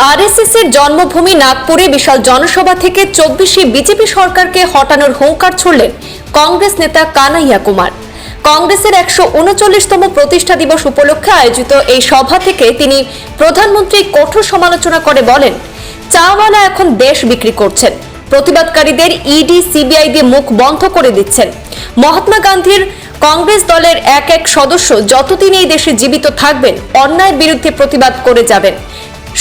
আরএসএসের জন্মভূমি নাগপুরে বিশাল জনসভা থেকে 24শে বিজেপি সরকারকে হটানোর হুঙ্কার ছুড়লেন কংগ্রেস নেতা কানাইয়া কুমার। কংগ্রেসের 139তম প্রতিষ্ঠা দিবস উপলক্ষে আয়োজিত এই সভা থেকে তিনি প্রধানমন্ত্রীর কঠোর সমালোচনা করে বলেন, চাওয়ালা এখন দেশ বিক্রি করছেন, প্রতিবাদকারীদের ইডি সিবিআই দিয়ে মুখ বন্ধ করে দিচ্ছেন। মহাত্মা গান্ধীর কংগ্রেস দলের এক সদস্য যতদিন এই দেশে জীবিত থাকবেন অন্যায়ের বিরুদ্ধে প্রতিবাদ করে যাবেন।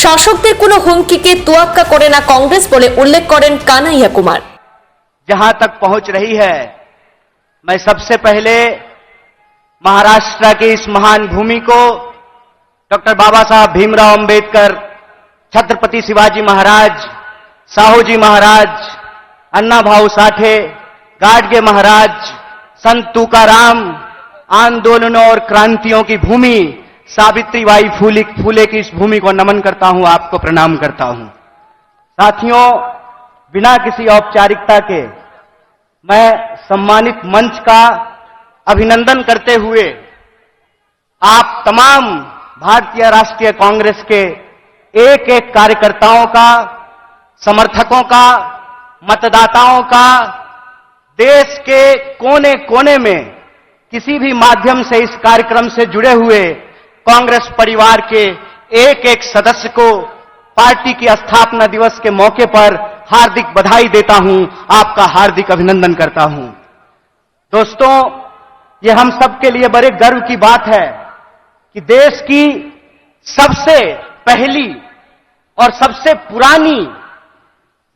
শাসকদের কোনো হুমকিকে তোয়াক্কা করে না कांग्रेस बोले उल्लेख करें कान्हैया कुमार। जहां तक पहुंच रही है, मैं सबसे पहले महाराष्ट्र की इस महान भूमि को डॉक्टर बाबा साहब भीमराव अंबेडकर, छत्रपति शिवाजी महाराज, साहूजी महाराज, अन्ना भाऊ साठे, गाडगे महाराज, संत तुकाराम, आंदोलनों और क्रांतियों की भूमि सावित्रीबाई फूले की इस भूमि को नमन करता हूं, आपको प्रणाम करता हूं। साथियों, बिना किसी औपचारिकता के मैं सम्मानित मंच का अभिनंदन करते हुए आप तमाम भारतीय राष्ट्रीय कांग्रेस के एक एक कार्यकर्ताओं का, समर्थकों का, मतदाताओं का, देश के कोने कोने में किसी भी माध्यम से इस कार्यक्रम से जुड़े हुए कांग्रेस परिवार के एक एक सदस्य को पार्टी की स्थापना दिवस के मौके पर हार्दिक बधाई देता हूं, आपका हार्दिक अभिनंदन करता हूं। दोस्तों, ये हम सबके लिए बड़े गर्व की बात है कि देश की सबसे पहली और सबसे पुरानी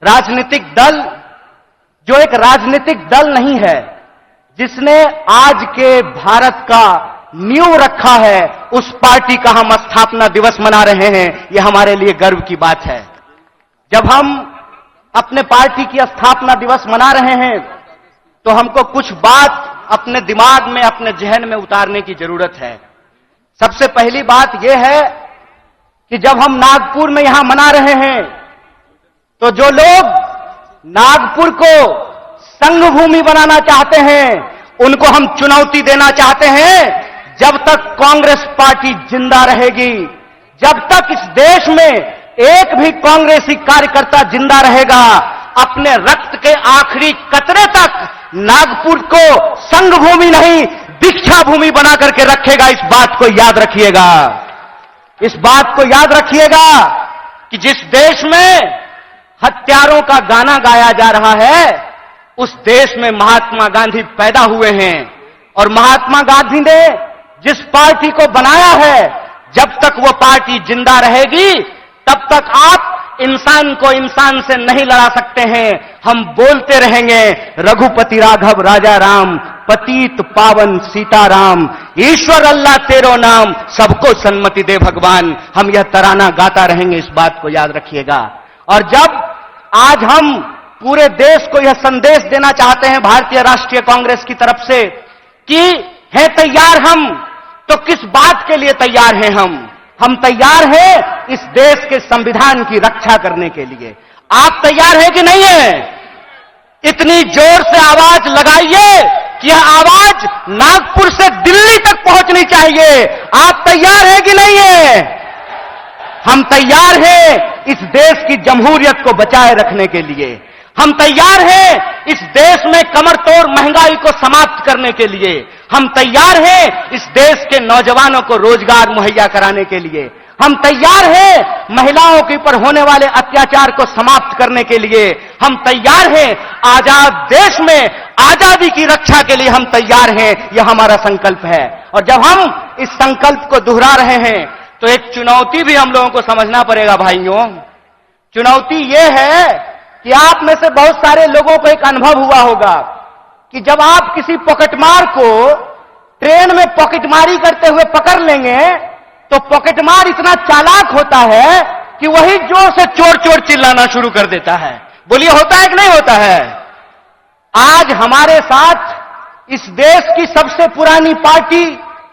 राजनीतिक दल, जो एक राजनीतिक दल नहीं है, जिसने आज के भारत का नींव रखा है, उस पार्टी का हम स्थापना दिवस मना रहे हैं। यह हमारे लिए गर्व की बात है। जब हम अपने पार्टी की स्थापना दिवस मना रहे हैं तो हमको कुछ बात अपने दिमाग में, अपने जहन में उतारने की जरूरत है। सबसे पहली बात यह है कि जब हम नागपुर में यहां मना रहे हैं तो जो लोग नागपुर को संघ भूमि बनाना चाहते हैं, उनको हम चुनौती देना चाहते हैं, जब तक कांग्रेस पार्टी जिंदा रहेगी, जब तक इस देश में एक भी कांग्रेसी कार्यकर्ता जिंदा रहेगा, अपने रक्त के आखिरी कतरे तक नागपुर को संघ भूमि नहीं, दीक्षा भूमि बना करके रखेगा। इस बात को याद रखिएगा, इस बात को याद रखिएगा कि जिस देश में हत्यारों का गाना गाया जा रहा है, उस देश में महात्मा गांधी पैदा हुए हैं। और महात्मा गांधी ने जिस पार्टी को बनाया है, जब तक वो पार्टी जिंदा रहेगी, तब तक आप इंसान को इंसान से नहीं लड़ा सकते हैं। हम बोलते रहेंगे, रघुपति राघव राजा राम, पतित पावन सीताराम, ईश्वर अल्लाह तेरो नाम, सबको सन्मति दे भगवान। हम यह तराना गाता रहेंगे, इस बात को याद रखिएगा। और जब आज हम पूरे देश को यह संदेश देना चाहते हैं भारतीय राष्ट्रीय कांग्रेस की तरफ से कि है तैयार हम, तो किस बात के लिए तैयार हैं हम तैयार हैं इस देश के संविधान की रक्षा करने के लिए। आप तैयार हैं कि नहीं है? इतनी जोर से आवाज लगाइए कि यह आवाज नागपुर से दिल्ली तक पहुंचनी चाहिए। आप तैयार हैं कि नहीं है? हम तैयार हैं इस देश की जमहूरियत को बचाए रखने के लिए। हम तैयार हैं इस देश में कमर तोड़ महंगाई को समाप्त करने के लिए। हम तैयार हैं इस देश के नौजवानों को रोजगार मुहैया कराने के लिए। हम तैयार हैं महिलाओं के ऊपर होने वाले अत्याचार को समाप्त करने के लिए। हम तैयार हैं आजाद देश में आजादी की रक्षा के लिए। हम तैयार हैं, यह हमारा संकल्प है। और जब हम इस संकल्प को दोहरा रहे हैं तो एक चुनौती भी हम लोगों को समझना पड़ेगा भाइयों। चुनौती यह है कि आप में से बहुत सारे लोगों को एक अनुभव हुआ होगा कि जब आप किसी पॉकेटमार को ट्रेन में पॉकेटमारी करते हुए पकड़ लेंगे तो पॉकेटमार इतना चालाक होता है कि वही जोर से चोर चोर चिल्लाना शुरू कर देता है। बोलिए, होता है कि नहीं होता है? आज हमारे साथ इस देश की सबसे पुरानी पार्टी,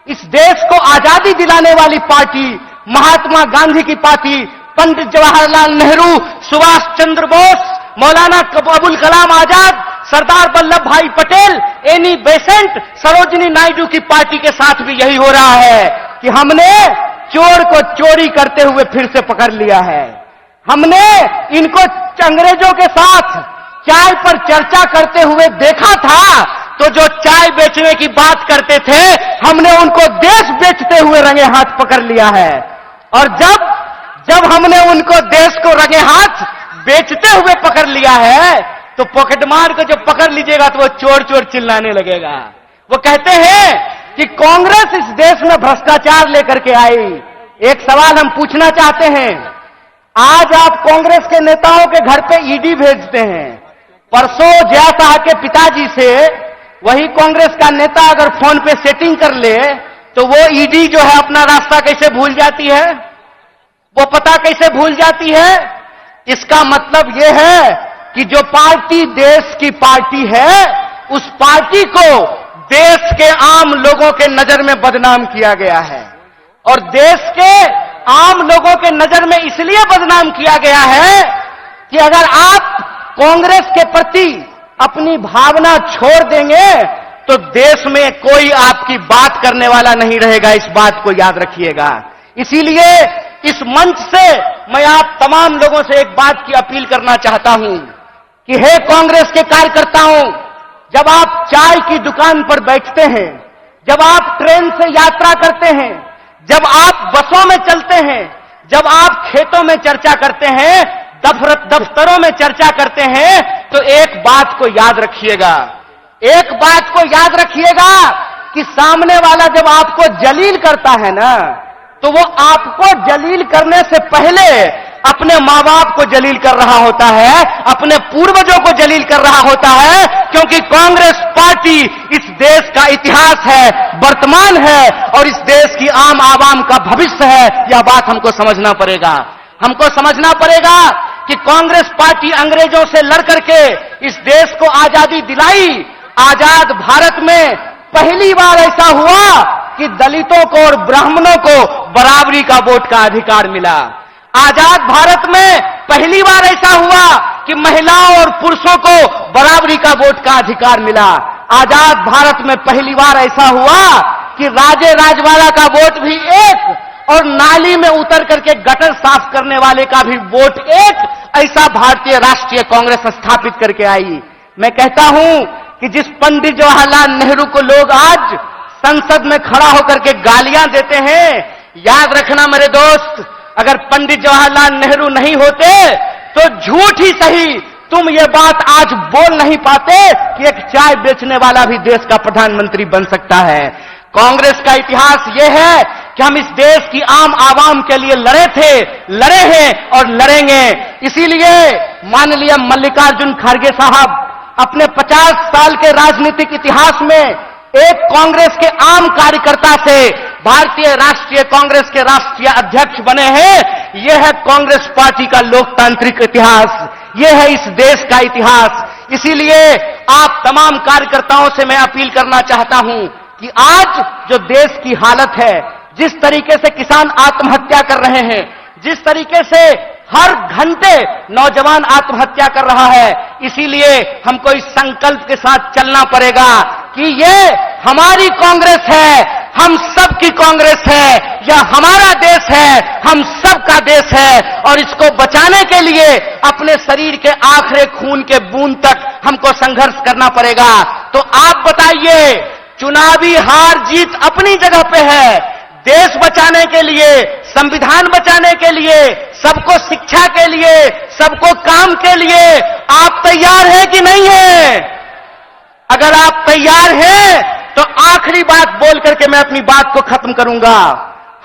इस देश को आजादी दिलाने वाली पार्टी, महात्मा गांधी की पार्टी, पंडित जवाहरलाल नेहरू, सुभाष चंद्र बोस, मौलाना अबुल कलाम आजाद, सरदार वल्लभ भाई पटेल, एनी बेसेंट, सरोजिनी नायडू की पार्टी के साथ भी यही हो रहा है कि हमने चोर को चोरी करते हुए फिर से पकड़ लिया है। हमने इनको अंग्रेजों के साथ चाय पर चर्चा करते हुए देखा था, तो जो चाय बेचने की बात करते थे, हमने उनको देश बेचते हुए रंगे हाथ पकड़ लिया है। और जब हमने उनको देश को रंगे हाथ बेचते हुए पकड़ लिया है, तो पॉकेटमार को जब पकड़ लीजिएगा तो वो चोर चोर चिल्लाने लगेगा। वो कहते हैं कि कांग्रेस इस देश में भ्रष्टाचार लेकर के आई। एक सवाल हम पूछना चाहते हैं, आज आप कांग्रेस के नेताओं के घर पे ईडी भेजते हैं। परसों जया शाह के पिताजी से वही कांग्रेस का नेता अगर फोन पे सेटिंग कर ले, तो वो ईडी जो है अपना रास्ता कैसे भूल जाती है, वो पता कैसे भूल जाती है। इसका मतलब यह है कि जो पार्टी देश की पार्टी है, उस पार्टी को देश के आम लोगों के नजर में बदनाम किया गया है। और देश के आम लोगों के नजर में इसलिए बदनाम किया गया है कि अगर आप कांग्रेस के प्रति अपनी भावना छोड़ देंगे, तो देश में कोई आपकी बात करने वाला नहीं रहेगा। इस बात को याद रखिएगा। इसीलिए इस मंच से मैं आप तमाम लोगों से एक बात की अपील करना चाहता हूं कि हे कांग्रेस के कार्यकर्ताओं, जब आप चाय की दुकान पर बैठते हैं, जब आप ट्रेन से यात्रा करते हैं, जब आप बसों में चलते हैं, जब आप खेतों में चर्चा करते हैं, दफ्तरों में चर्चा करते हैं, तो एक बात को याद रखिएगा, एक बात को याद रखिएगा कि सामने वाला जब आपको जलील करता है ना, तो वो आपको जलील करने से पहले अपने मां बाप को जलील कर रहा होता है, अपने पूर्वजों को जलील कर रहा होता है। क्योंकि कांग्रेस पार्टी इस देश का इतिहास है, वर्तमान है, और इस देश की आम आवाम का भविष्य है। यह बात हमको समझना पड़ेगा। हमको समझना पड़ेगा कि कांग्रेस पार्टी अंग्रेजों से लड़ करके इस देश को आजादी दिलाई। आजाद भारत में पहली बार ऐसा हुआ कि दलितों को और ब्राह्मणों को बराबरी का वोट का अधिकार मिला। आजाद भारत में पहली बार ऐसा हुआ कि महिलाओं और पुरुषों को बराबरी का वोट का अधिकार मिला। आजाद भारत में पहली बार ऐसा हुआ कि राजे राजवाड़ा का वोट भी एक, और नाली में उतर करके गटर साफ करने वाले का भी वोट एक, ऐसा भारतीय राष्ट्रीय कांग्रेस स्थापित करके आई। मैं कहता हूं कि जिस पंडित जवाहरलाल नेहरू को लोग आज संसद में खड़ा होकर के गालियां देते हैं, याद रखना मेरे दोस्त, अगर पंडित जवाहरलाल नेहरू नहीं होते तो झूठ ही सही तुम ये बात आज बोल नहीं पाते कि एक चाय बेचने वाला भी देश का प्रधानमंत्री बन सकता है। कांग्रेस का इतिहास यह है कि हम इस देश की आम आवाम के लिए लड़े थे, लड़े हैं और लड़ेंगे। इसीलिए माननीय मल्लिकार्जुन खड़गे साहब अपने 50 साल के राजनीतिक इतिहास में एक कांग्रेस के आम कार्यकर्ता से भारतीय राष्ट्रीय कांग्रेस के राष्ट्रीय अध्यक्ष बने हैं। यह है कांग्रेस पार्टी का लोकतांत्रिक इतिहास, यह है इस देश का इतिहास। इसीलिए आप तमाम कार्यकर्ताओं से मैं अपील करना चाहता हूं कि आज जो देश की हालत है, जिस तरीके से किसान आत्महत्या कर रहे हैं, जिस तरीके से हर घंटे नौजवान आत्महत्या कर रहा है, इसीलिए हमको इस संकल्प के साथ चलना पड़ेगा कि ये हमारी कांग्रेस है, हम सब की कांग्रेस है, यह हमारा देश है, हम सब का देश है, और इसको बचाने के लिए अपने शरीर के आखिरी खून के बूंद तक हमको संघर्ष करना पड़ेगा। तो आप बताइए, चुनावी हार जीत अपनी जगह पे है, देश बचाने के लिए, संविधान बचाने के लिए, सबको शिक्षा के लिए, सबको काम के लिए आप तैयार हैं कि नहीं है? अगर आप तैयार हैं तो आखिरी बात बोल करके मैं अपनी बात को खत्म करूंगा।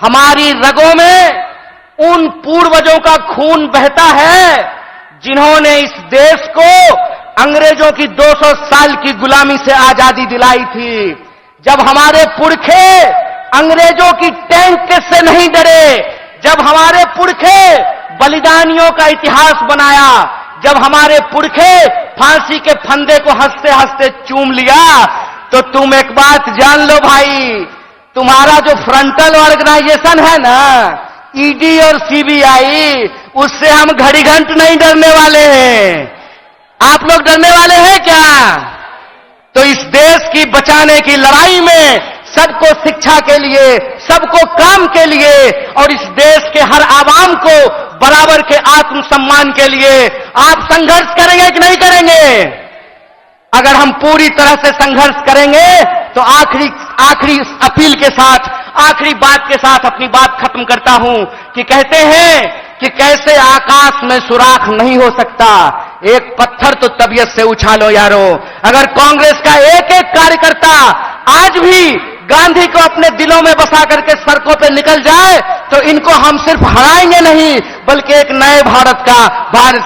हमारी रगों में उन पूर्वजों का खून बहता है जिन्होंने इस देश को अंग्रेजों की 200 साल की गुलामी से आजादी दिलाई थी। जब हमारे पुरखे अंग्रेजों की टैंक से नहीं डरे, जब हमारे पुरखे बलिदानियों का इतिहास बनाया, जब हमारे पुरखे फांसी के फंदे को हंसते हंसते चूम लिया, तो तुम एक बात जान लो भाई, तुम्हारा जो फ्रंटल ऑर्गेनाइजेशन है ना, ईडी और सीबीआई, उससे हम घड़ी घंट नहीं डरने वाले हैं। आप लोग डरने वाले हैं क्या? तो इस देश की बचाने की लड़ाई में सबको शिक्षा के लिए, सबको काम के लिए, और इस देश के हर आवाम को बराबर के आत्मसम्मान के लिए आप संघर्ष करेंगे कि नहीं करेंगे? अगर हम पूरी तरह से संघर्ष करेंगे तो आखिरी अपील के साथ, आखिरी बात के साथ अपनी बात खत्म करता हूं कि कहते हैं कि कैसे आकाश में सुराख नहीं हो सकता, एक पत्थर तो तबीयत से उछालो यारो। अगर कांग्रेस का एक एक कार्यकर्ता आज भी गांधी को अपने दिलों में बसा करके सड़कों पे निकल जाए तो इनको हम सिर्फ हराएंगे नहीं बल्कि एक नए भारत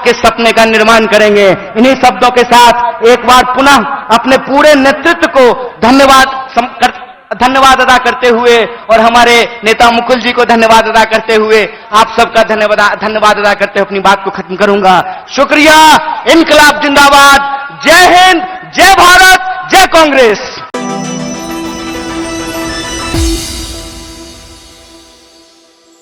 के सपने का निर्माण करेंगे। इन्हीं शब्दों के साथ एक बार पुनः अपने पूरे नेतृत्व को धन्यवाद अदा करते हुए और हमारे नेता मुकुल जी को धन्यवाद अदा करते हुए आप सबका धन्यवाद अदा करते हुए अपनी बात को खत्म करूंगा। शुक्रिया। इनकलाब जिंदाबाद। जय हिंद, जय भारत, जय कांग्रेस।